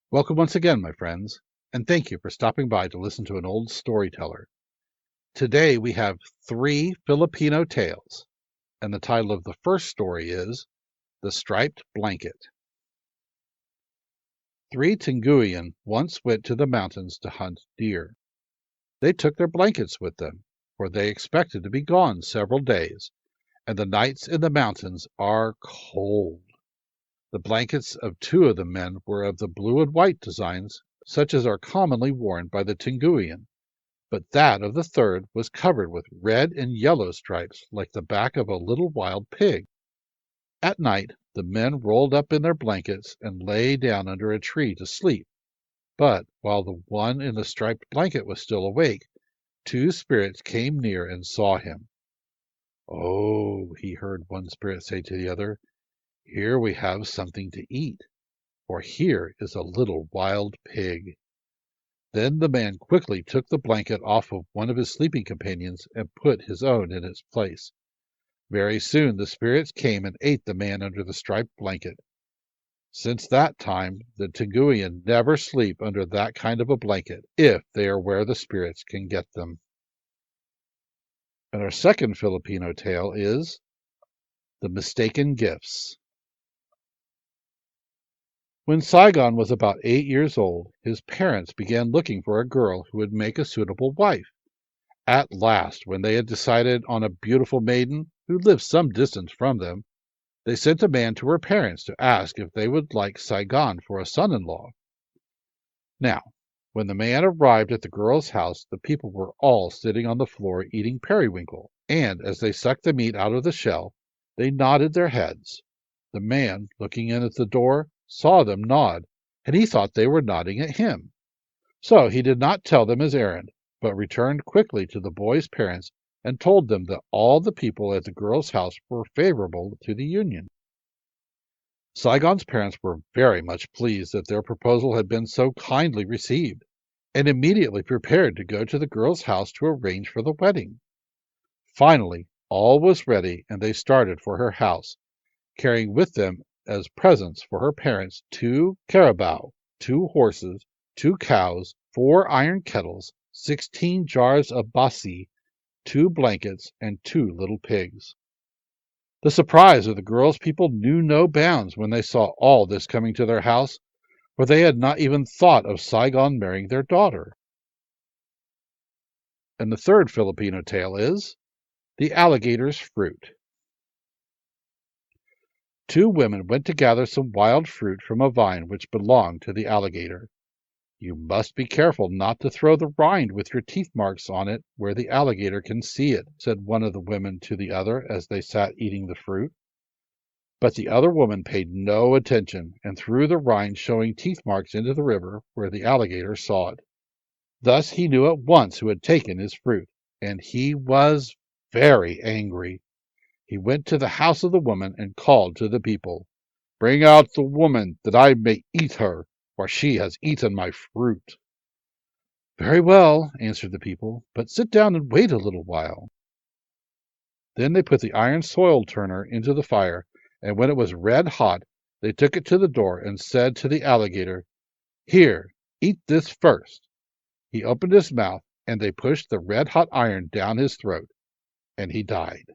Welcome once again, my friends, and thank you for stopping by to listen to an old storyteller. Today we have three Filipino tales, and the title of the first story is The Striped Blanket. Three Tinguian once went to the mountains to hunt deer. They took their blankets with them, for they expected to be gone several days, and the nights in the mountains are cold. The blankets of two of the men were of the blue and white designs, such as are commonly worn by the Tinguian, but that of the third was covered with red and yellow stripes like the back of a little wild pig. At night the men rolled up in their blankets and lay down under a tree to sleep, but while the one in the striped blanket was still awake, two spirits came near and saw him. "Oh," he heard one spirit say to the other, "here we have something to eat, for here is a little wild pig." Then the man quickly took the blanket off of one of his sleeping companions and put his own in its place. Very soon the spirits came and ate the man under the striped blanket. Since that time the Tinguian never sleep under that kind of a blanket, if they are where the spirits can get them. And our second Filipino tale is The Mistaken Gifts. When Saigon was about 8 years old, his parents began looking for a girl who would make a suitable wife. At last, when they had decided on a beautiful maiden who lived some distance from them, they sent a man to her parents to ask if they would like Saigon for a son-in-law. Now, when the man arrived at the girl's house, the people were all sitting on the floor eating periwinkle, and as they sucked the meat out of the shell, they nodded their heads. The man, looking in at the door, saw them nod, and he thought they were nodding at him. So he did not tell them his errand, but returned quickly to the boy's parents and told them that all the people at the girl's house were favorable to the union. Saigon's parents were very much pleased that their proposal had been so kindly received, and immediately prepared to go to the girl's house to arrange for the wedding. Finally, all was ready, and they started for her house, carrying with them as presents for her parents 2 carabao, 2 horses, 2 cows, 4 iron kettles, 16 jars of basi, 2 blankets, and 2 little pigs. The surprise of the girl's people knew no bounds when they saw all this coming to their house, for they had not even thought of Saigon marrying their daughter. And the third Filipino tale is The Alligator's Fruit. 2 women went to gather some wild fruit from a vine which belonged to the alligator. "You must be careful not to throw the rind with your teeth marks on it where the alligator can see it," said one of the women to the other as they sat eating the fruit. But the other woman paid no attention and threw the rind showing teeth marks into the river where the alligator saw it. Thus he knew at once who had taken his fruit, and he was very angry. He went to the house of the woman and called to the people, "Bring out the woman, that I may eat her, for she has eaten my fruit." "Very well," answered the people, "but sit down and wait a little while." Then they put the iron soil turner into the fire, and when it was red hot, they took it to the door and said to the alligator, "Here, eat this first." He opened his mouth, and they pushed the red-hot iron down his throat, and he died.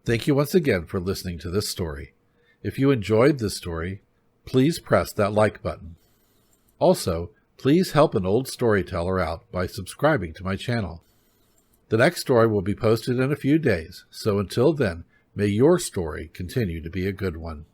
Thank you once again for listening to this story. If you enjoyed this story, please press that like button. Also, please help an old storyteller out by subscribing to my channel. The next story will be posted in a few days, so until then, may your story continue to be a good one.